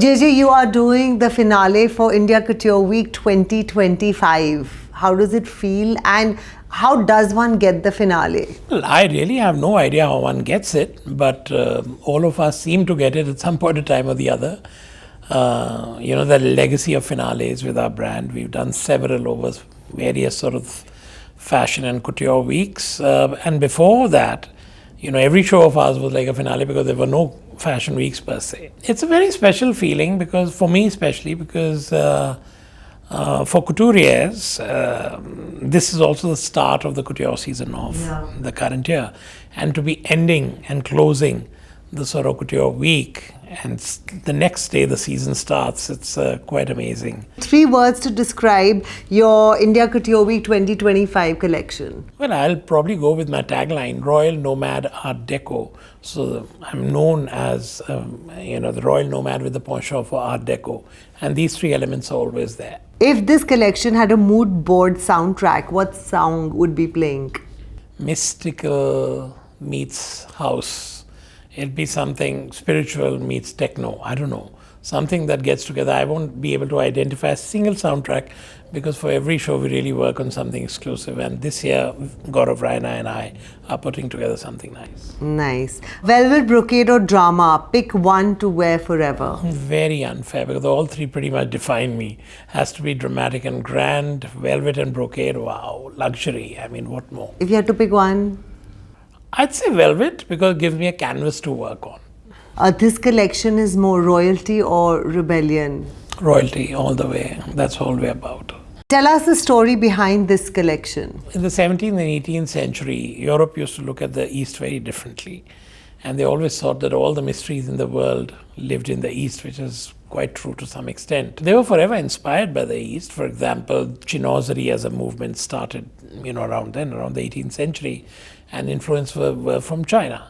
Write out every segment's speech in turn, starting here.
JJ, you are doing the finale for India Couture Week 2025. How does it feel and how does one get the finale? Well, I really have no idea how one gets it, but all of us seem to get it at some point in time or the other. The legacy of finales with our brand. We've done several over various sort of fashion and couture weeks. And before that, every show of ours was like a finale because there were no fashion weeks per se. It's a very special feeling because, for me especially, because for couturiers, this is also the start of the couture season of the current year. And to be ending and closing the sort of couture week, and the next day the season starts, it's quite amazing. 3 words to describe your India Couture Week 2025 collection. Well, I'll probably go with my tagline, Royal Nomad Art Deco. So I'm known as, the Royal Nomad with the penchant for Art Deco. And these 3 elements are always there. If this collection had a mood board soundtrack, what song would be playing? Mystical meets house. It'd be something spiritual meets techno. I don't know. Something that gets together. I won't be able to identify a single soundtrack because for every show we really work on something exclusive. And this year, Gaurav Raina and I are putting together something nice. Nice. Velvet, brocade or drama? Pick one to wear forever. Very unfair because all 3 pretty much define me. Has to be dramatic and grand. Velvet and brocade, wow. Luxury. I mean, what more? If you had to pick one? I'd say velvet because it gives me a canvas to work on. This collection is more royalty or rebellion? Royalty all the way. That's all we're about. Tell us the story behind this collection. In the 17th and 18th century, Europe used to look at the East very differently. And they always thought that all the mysteries in the world lived in the East, which is quite true to some extent. They were forever inspired by the East. For example, chinoiserie as a movement started, around the 18th century, and influence were from China.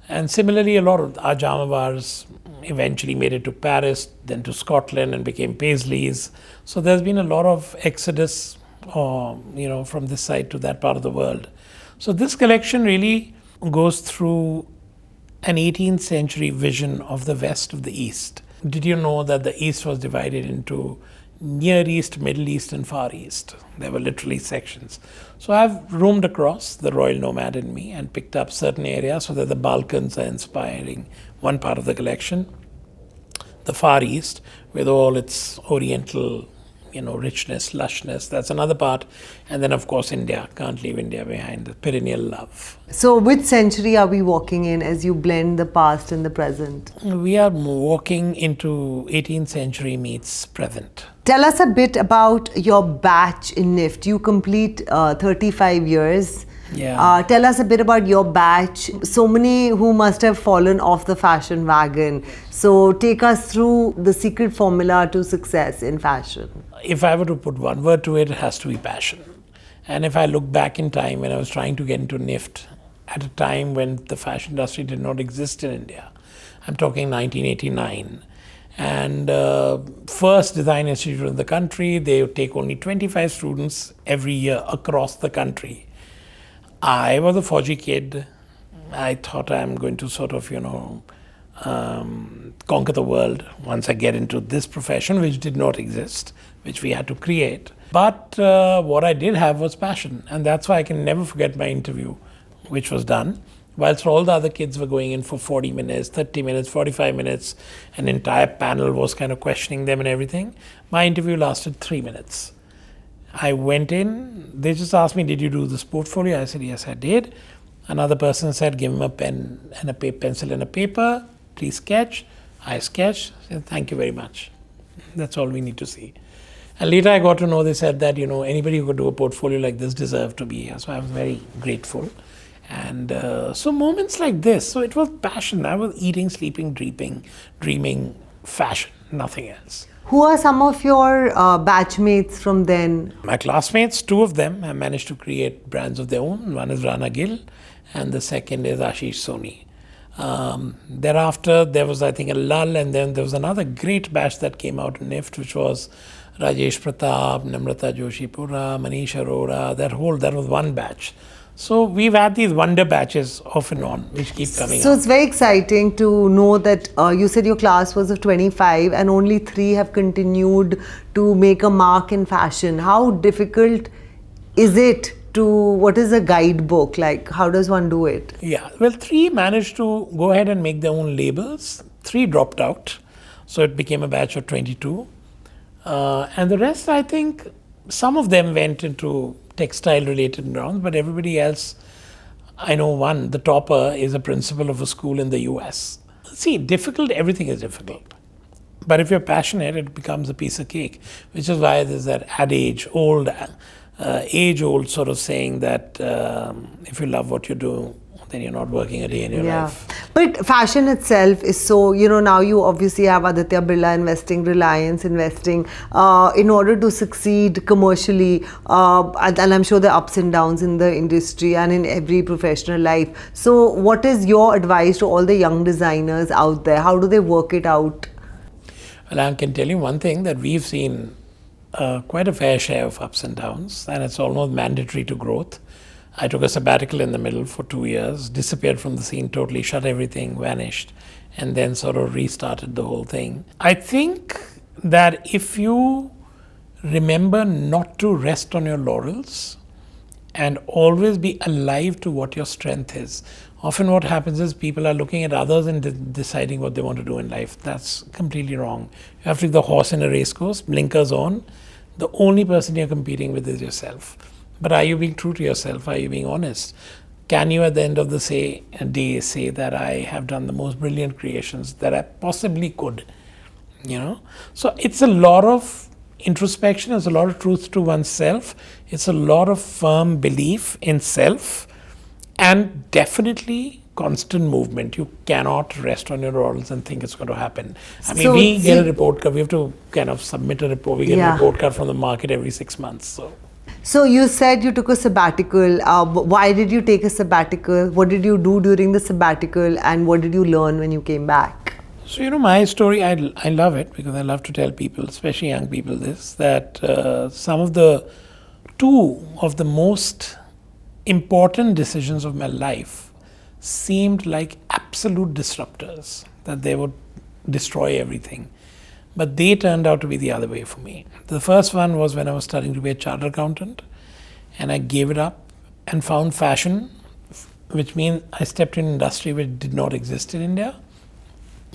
And similarly, a lot of our Jamawars eventually made it to Paris, then to Scotland and became Paisleys. So there's been a lot of exodus, from this side to that part of the world. So this collection really goes through an 18th century vision of the West of the East. Did you know that the East was divided into Near East, Middle East and Far East? There were literally sections. So I've roamed across the royal nomad in me and picked up certain areas so that the Balkans are inspiring one part of the collection. The Far East with all its oriental richness, lushness, that's another part. And then, of course, India. Can't leave India behind, the perennial love. So which century are we walking in as you blend the past and the present? We are walking into 18th century meets present. Tell us a bit about your batch in NIFT. You complete 35 years. Yeah. Tell us a bit about your batch. So many who must have fallen off the fashion wagon. So take us through the secret formula to success in fashion. If I were to put one word to it, it has to be passion. And if I look back in time when I was trying to get into NIFT, at a time when the fashion industry did not exist in India, I'm talking 1989, and first design institute in the country, they take only 25 students every year across the country. I was a Fauji kid. I thought I'm going to sort of, conquer the world once I get into this profession, which did not exist, which we had to create. But what I did have was passion. And that's why I can never forget my interview, which was done. Whilst all the other kids were going in for 40 minutes, 30 minutes, 45 minutes, an entire panel was kind of questioning them and everything. My interview lasted 3 minutes. I went in, they just asked me, did you do this portfolio? I said, yes, I did. Another person said, give him a pen and a pencil and a paper, please sketch. I sketched, said, thank you very much. That's all we need to see. And later I got to know, they said that, anybody who could do a portfolio like this deserved to be here. So I was very grateful. And so moments like this, so it was passion. I was eating, sleeping, dreaming fashion, nothing else. Who are some of your batchmates from then? My classmates, 2 of them have managed to create brands of their own. One is Rana Gill and the second is Ashish Soni. Thereafter, there was, I think, a lull, and then there was another great batch that came out in NIFT, which was Rajesh Pratap, Namrata Joshipura, Manish Arora, that was one batch. So we've had these wonder batches off and on, which keep coming So up. it's very exciting to know that you said your class was of 25 and only 3 have continued to make a mark in fashion. How difficult is it to, what is a guidebook? Like, how does one do it? Yeah, well, 3 managed to go ahead and make their own labels. 3 dropped out, so it became a batch of 22. And the rest, I think, some of them went into textile-related grounds, but everybody else, I know one, the topper is a principal of a school in the US. See, difficult, everything is difficult. But if you're passionate, it becomes a piece of cake, which is why there's that adage, age-old sort of saying that if you love what you do, then you're not working a day in your life. But fashion itself is so, now you obviously have Aditya Birla investing, Reliance investing, in order to succeed commercially, and I'm sure there are ups and downs in the industry and in every professional life. So what is your advice to all the young designers out there? How do they work it out? Well, I can tell you one thing, that we've seen quite a fair share of ups and downs, and it's almost mandatory to growth. I took a sabbatical in the middle for 2 years, disappeared from the scene totally, shut everything, vanished, and then sort of restarted the whole thing. I think that if you remember not to rest on your laurels and always be alive to what your strength is. Often what happens is people are looking at others and deciding what they want to do in life. That's completely wrong. You have to be the horse in a race course, blinkers on. The only person you're competing with is yourself. But are you being true to yourself? Are you being honest? Can you at the end of the day say that I have done the most brilliant creations that I possibly could? So it's a lot of introspection, it's a lot of truth to oneself, it's a lot of firm belief in self, and definitely constant movement. You cannot rest on your laurels and think it's going to happen. I mean, we get a report card, we have to kind of submit a report, we get a report card from the market every 6 months. So you said you took a sabbatical. Why did you take a sabbatical? What did you do during the sabbatical, and what did you learn when you came back? So, my story, I love it because I love to tell people, especially young people, that two of the most important decisions of my life seemed like absolute disruptors, that they would destroy everything. But they turned out to be the other way for me. The first one was when I was studying to be a chartered accountant, and I gave it up and found fashion, which means I stepped in an industry which did not exist in India.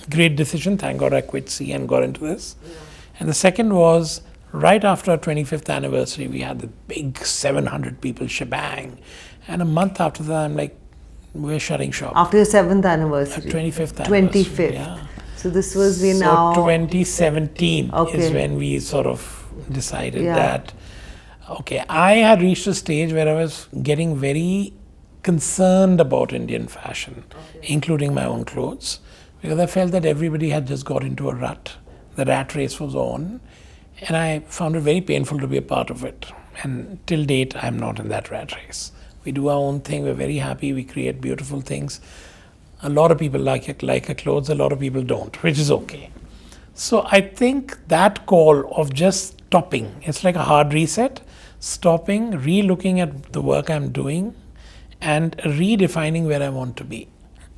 Great decision. Thank God I quit C and got into this. Yeah. And the second was right after our 25th anniversary, we had the big 700 people shebang. And a month after that, I'm like, we're shutting shop. After your 7th anniversary? 25th anniversary. 25th. Yeah. So this was now... 2017 is when we sort of decided that, okay, I had reached a stage where I was getting very concerned about Indian fashion, including my own clothes, because I felt that everybody had just got into a rut. The rat race was on, and I found it very painful to be a part of it. And till date, I'm not in that rat race. We do our own thing, we're very happy, we create beautiful things. A lot of people like our clothes, a lot of people don't, which is okay. So I think that call of just stopping, it's like a hard reset, stopping, re-looking at the work I'm doing, and redefining where I want to be.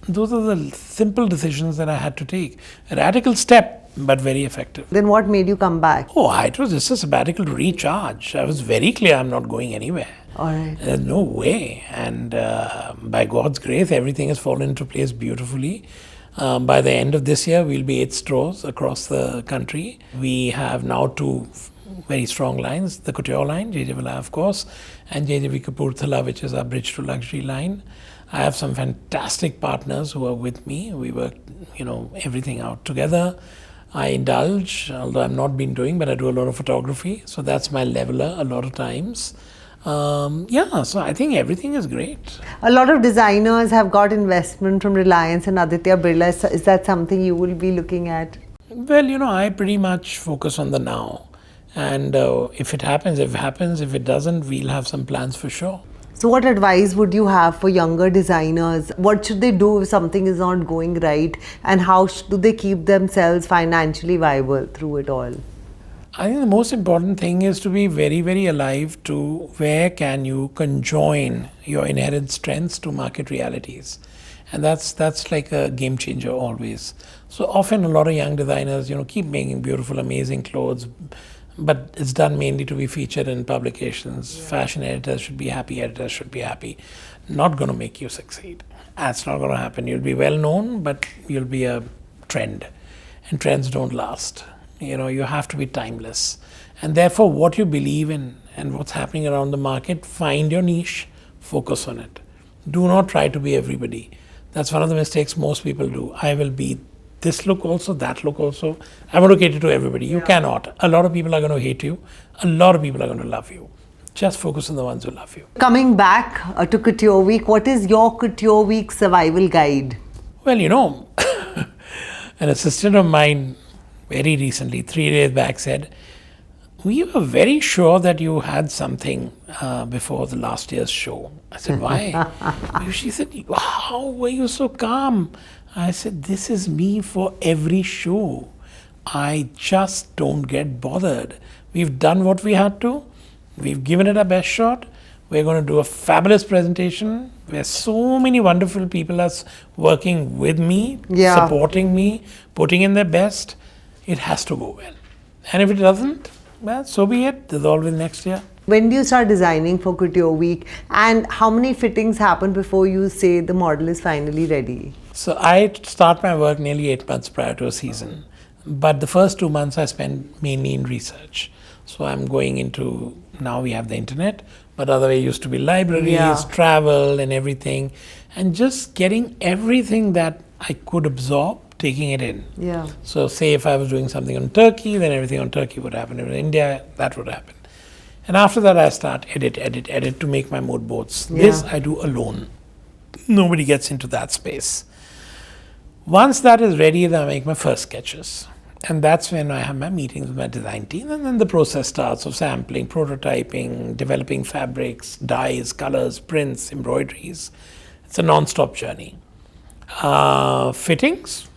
Those are the simple decisions that I had to take. A radical step, but very effective. Then what made you come back? It was just a sabbatical to recharge. I was very clear I'm not going anywhere. All right. There's no way. And by God's grace, everything has fallen into place beautifully. By the end of this year, we'll be 8 stores across the country. We have now 2 very strong lines, the couture line, JJ Valaya, of course, and JJV Kapurthala, which is our bridge to luxury line. I have some fantastic partners who are with me. We work, everything out together. I indulge, although I'm not been doing, but I do a lot of photography. So that's my leveler a lot of times. So I think everything is great. A lot of designers have got investment from Reliance and Aditya Birla. Is that something you will be looking at? Well, I pretty much focus on the now. And if it happens, if it happens. If it doesn't, we'll have some plans for sure. So what advice would you have for younger designers? What should they do if something is not going right? And how do they keep themselves financially viable through it all? I think the most important thing is to be very, very alive to where can you conjoin your inherent strengths to market realities. And that's like a game changer always. So often a lot of young designers, keep making beautiful, amazing clothes, but it's done mainly to be featured in publications. Yeah. Fashion editors should be happy, editors should be happy. Not going to make you succeed. That's not going to happen. You'll be well known, but you'll be a trend. And trends don't last. You have to be timeless. And therefore, what you believe in and what's happening around the market, find your niche, focus on it. Do not try to be everybody. That's one of the mistakes most people do. I will be this look also, that look also. I want to cater to everybody. You cannot. A lot of people are going to hate you. A lot of people are going to love you. Just focus on the ones who love you. Coming back to Couture Week, what is your Couture Week survival guide? Well, an assistant of mine very recently, 3 days back, said, we were very sure that you had something before the last year's show. I said, why? She said, how were you so calm? I said, this is me for every show. I just don't get bothered. We've done what we had to. We've given it our best shot. We're going to do a fabulous presentation where so many wonderful people are working with me, supporting me, putting in their best. It has to go well. And if it doesn't, well, so be it. There's always next year. When do you start designing for Couture Week? And how many fittings happen before you say the model is finally ready? So I start my work nearly 8 months prior to a season. But the first 2 months I spend mainly in research. So I'm going into, now we have the internet, but otherwise used to be libraries, travel and everything. And just getting everything that I could absorb, taking it in. Yeah. So say if I was doing something on Turkey, then everything on Turkey would happen. If in India, that would happen. And after that, I start edit to make my mood boards. Yeah. This I do alone. Nobody gets into that space. Once that is ready, then I make my first sketches. And that's when I have my meetings with my design team. And then the process starts of sampling, prototyping, developing fabrics, dyes, colors, prints, embroideries. It's a non-stop journey. Fittings,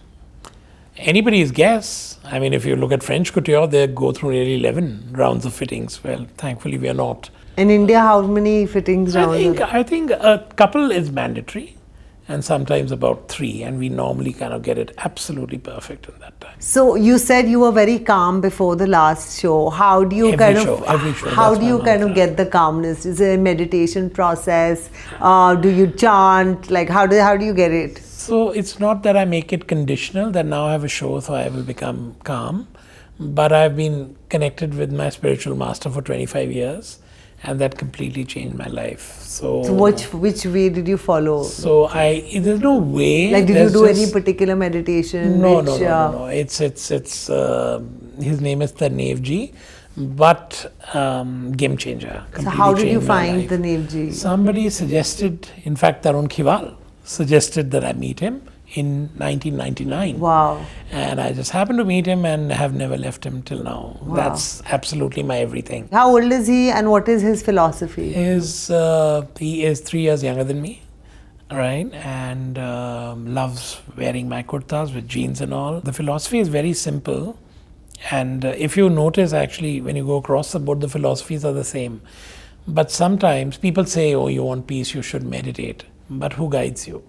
anybody's guess. I mean, if you look at French couture, they go through nearly 11 rounds of fittings. Well, thankfully, we are not. In India, how many fittings rounds? I think a couple is mandatory, and sometimes about 3, and we normally kind of get it absolutely perfect in that time. So you said you were very calm before the last show. How do you every show, how do you kind of get the calmness? Is it a meditation process? Do you chant? Like how do you get it? So it's not that I make it conditional that now I have a show, so I will become calm. But I've been connected with my spiritual master for 25 years. And that completely changed my life. So which way did you follow? So there's no way. Like did you do any particular meditation? No. It's his name is Tarnev Ji, but game changer. So how did you find Tarnev Ji? Somebody suggested, in fact Tarun Khiwal suggested that I meet him in 1999. Wow. And I just happened to meet him and have never left him till now. Wow. That's absolutely my everything. How old is he and what is his philosophy? He is 3 years younger than me, right? And loves wearing my kurtas with jeans and all. The philosophy is very simple. And if you notice, actually, when you go across the board, the philosophies are the same. But sometimes people say, oh, you want peace, you should meditate. But who guides you?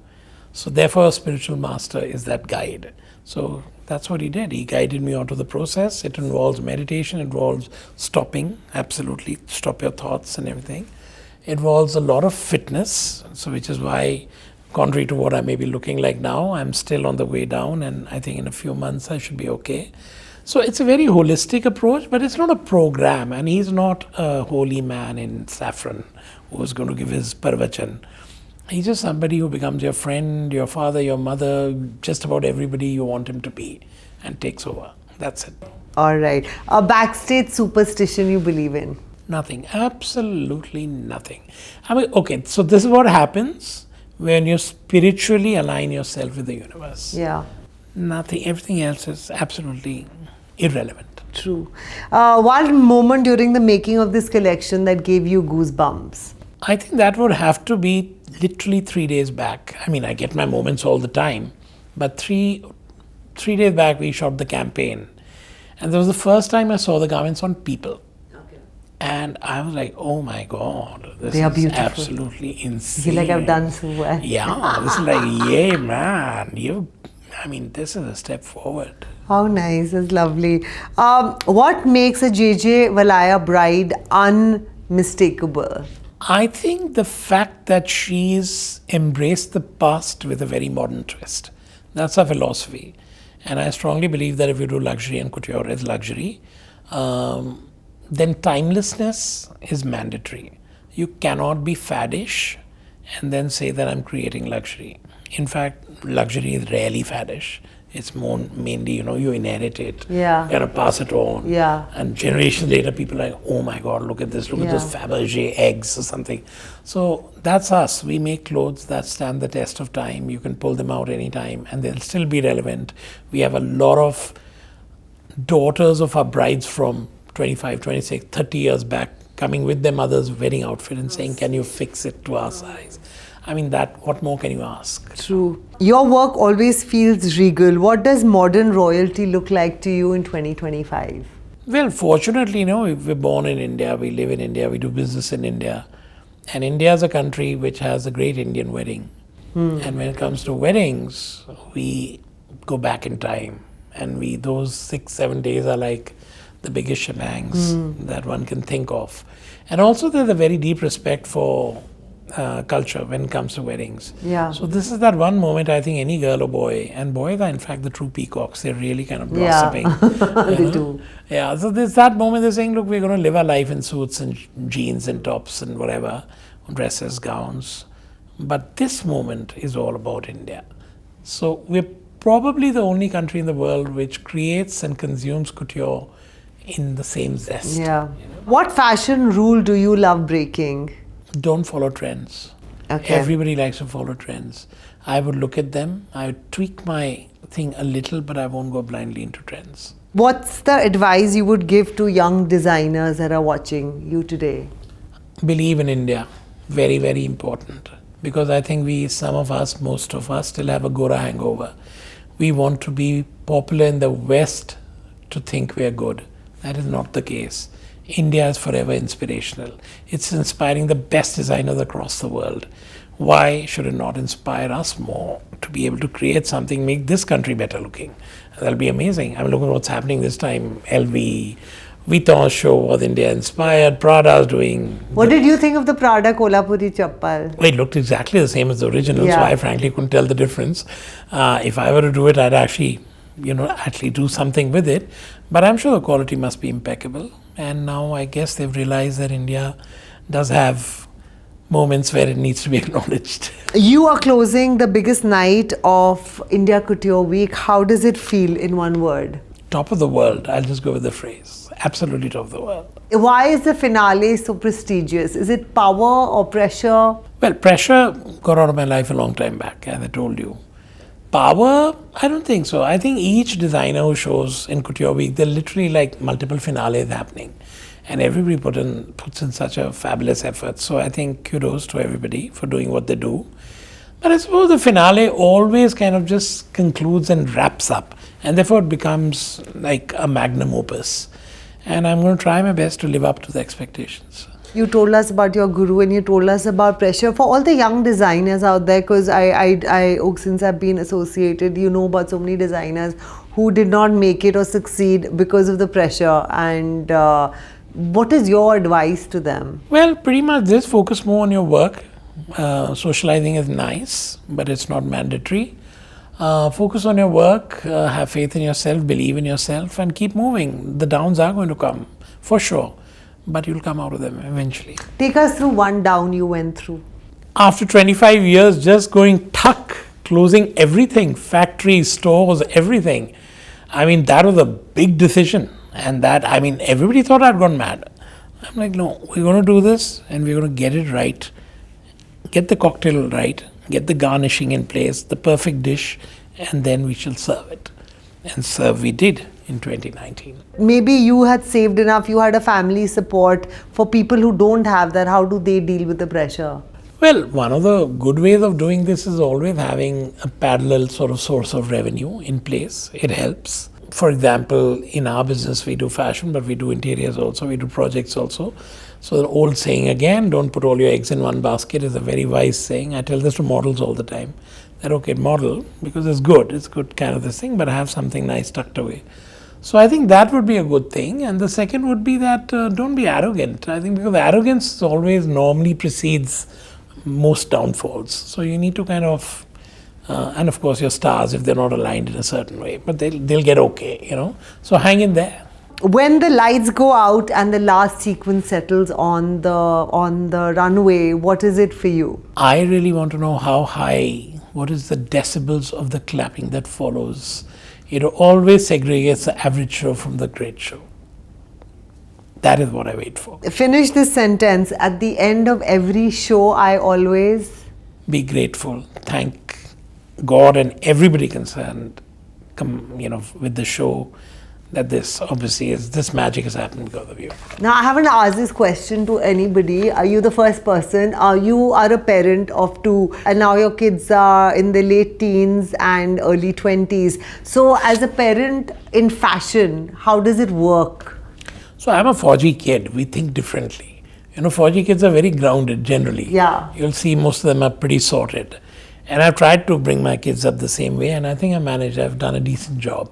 So therefore, a spiritual master is that guide. So that's what he did. He guided me onto the process. It involves meditation, it involves stopping, absolutely, stop your thoughts and everything. It involves a lot of fitness, so which is why, contrary to what I may be looking like now, I'm still on the way down, and I think in a few months I should be okay. So it's a very holistic approach, but it's not a program, and he's not a holy man in saffron who's going to give his parvachan. He's just somebody who becomes your friend, your father, your mother, just about everybody you want him to be, and takes over. That's it. All right. A backstage superstition you believe in? Nothing. Absolutely nothing. I mean, okay, so this is what happens when you spiritually align yourself with the universe. Yeah. Nothing. Everything else is absolutely irrelevant. True. One moment during the making of this collection that gave you goosebumps? I think that would have to be literally 3 days back. I mean, I get my moments all the time, but three days back we shot the campaign. And that was the first time I saw the garments on people. And I was like, oh my God, this They are is beautiful. absolutely insane. You're like, I've done so well. Yeah, this is like, yay, man. This is a step forward. How nice, it's lovely. What makes a JJ Valaya bride unmistakable? I think the fact that she's embraced the past with a very modern twist. That's her philosophy. And I strongly believe that if you do luxury and couture as luxury, then timelessness is mandatory. You cannot be faddish and then say that I'm creating luxury. In fact, luxury is rarely faddish. It's more mainly, you inherit it. Yeah. You gotta pass it on. Yeah. And generations later, people are like, oh my God, look at this, look at those Fabergé eggs or something. So that's us. We make clothes that stand the test of time. You can pull them out anytime and they'll still be relevant. We have a lot of daughters of our brides from 25, 26, 30 years back coming with their mother's wedding outfit and saying, can you fix it to our size? What more can you ask? True. Your work always feels regal. What does modern royalty look like to you in 2025? Well, fortunately, we're born in India, we live in India, we do business in India. And India is a country which has a great Indian wedding. And when it comes to weddings, we go back in time. And those 6-7 days are like the biggest shebangs that one can think of. And also there's a very deep respect for culture when it comes to weddings. Yeah. So this is that one moment I think any girl or boy, and boys are in fact the true peacocks, they're really kind of blossoming. They do. Yeah, so there's that moment they're saying, look, we're going to live our life in suits and jeans and tops and whatever, dresses, gowns. But this moment is all about India. So we're probably the only country in the world which creates and consumes couture in the same zest. Yeah. What fashion rule do you love breaking? Don't follow trends. Okay. Everybody likes to follow trends. I would look at them, I would tweak my thing a little, but I won't go blindly into trends. What's the advice you would give to young designers that are watching you today? Believe in India. Very, very important. Because I think most of us still have a Gora hangover. We want to be popular in the West to think we're good. That is not the case. India is forever inspirational. It's inspiring the best designers across the world. Why should it not inspire us more to be able to create something, make this country better looking? That'll be amazing. Look at what's happening this time. LV, Vuitton's show was India inspired. Prada's doing. What did you think of the Prada Kolhapuri chappal? It looked exactly the same as the original, Yeah. so I frankly couldn't tell the difference. If I were to do it, I'd actually do something with it. But I'm sure the quality must be impeccable. And now I guess they've realized that India does have moments where it needs to be acknowledged. You are closing the biggest night of India Couture Week. How does it feel in one word? Top of the world, I'll just go with the phrase. Absolutely top of the world. Why is the finale so prestigious? Is it power or pressure? Well, pressure got out of my life a long time back, as I told you. Power, I don't think so. I think each designer who shows in Couture Week, there are literally like multiple finales happening. And everybody puts in such a fabulous effort. So I think kudos to everybody for doing what they do. But I suppose the finale always kind of just concludes and wraps up. And therefore it becomes like a magnum opus. And I'm going to try my best to live up to the expectations. You told us about your guru and you told us about pressure for all the young designers out there, because since I've been associated, about so many designers who did not make it or succeed because of the pressure. And what is your advice to them? Well, pretty much this, focus more on your work. Socializing is nice, but it's not mandatory. Focus on your work, have faith in yourself, believe in yourself, and keep moving. The downs are going to come, for sure. But you'll come out of them eventually. Take us through one down you went through. After 25 years, just going tuck, closing everything, factories, stores, everything. That was a big decision. And everybody thought I'd gone mad. I'm like, no, we're going to do this and we're going to get it right. Get the cocktail right, get the garnishing in place, the perfect dish, and then we shall serve it. And serve we did in 2019. Maybe you had saved enough, you had a family support. For people who don't have that, how do they deal with the pressure? Well, one of the good ways of doing this is always having a parallel sort of source of revenue in place. It helps. for example, in our business, we do fashion, but we do interiors also, we do projects also. So the old saying again, don't put all your eggs in one basket, is a very wise saying. I tell this to models all the time. That, okay, model, because it's good kind of this thing, but have something nice tucked away. So I think that would be a good thing. And the second would be that don't be arrogant. I think because arrogance always normally precedes most downfalls. So you need to kind of, and of course your stars, if they're not aligned in a certain way, but they'll get okay. So hang in there. When the lights go out and the last sequence settles on the runway, what is it for you? I really want to know how high, what is the decibels of the clapping that follows. It always segregates the average show from the great show. That is what I wait for. Finish this sentence. At the end of every show, I always be grateful. Thank God and everybody concerned, with the show, that this magic has happened because of you. Now, I haven't asked this question to anybody. Are you the first person? You are a parent of two, and now your kids are in the late teens and early 20s. So, as a parent in fashion, how does it work? So, I'm a Fauji kid. We think differently. Fauji kids are very grounded generally. Yeah. You'll see most of them are pretty sorted. And I've tried to bring my kids up the same way, and I think I managed. I've done a decent job.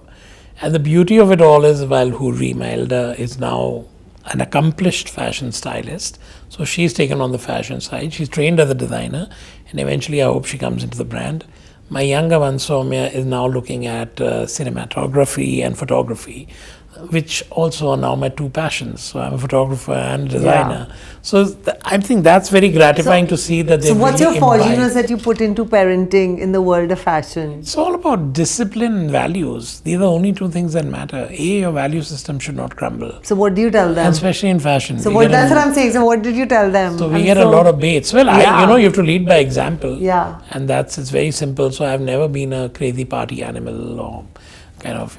And the beauty of it all is, while Hurri, my elder, is now an accomplished fashion stylist, so she's taken on the fashion side. She's trained as a designer, and eventually I hope she comes into the brand. My younger one, Soumya, is now looking at cinematography and photography, which also are now my two passions. So I'm a photographer and a designer. Yeah. So I think that's very gratifying to see that they. So what's really your Fauginess that you put into parenting in the world of fashion? It's all about discipline and values. These are the only two things that matter. Your value system should not crumble. So what do you tell them? And especially in fashion. So that's what I'm saying. So what did you tell them? So we get a lot of baits. Well, yeah. You have to lead by example. Yeah. And it's very simple. So I've never been a crazy party animal or kind of,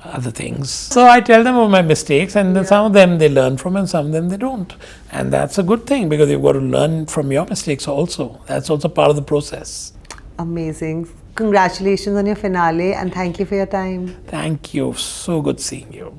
other things. So I tell them of my mistakes, and then some of them they learn from and some of them they don't. And that's a good thing, because you've got to learn from your mistakes also. That's also part of the process. Amazing. Congratulations on your finale, and thank you for your time. Thank you. So good seeing you.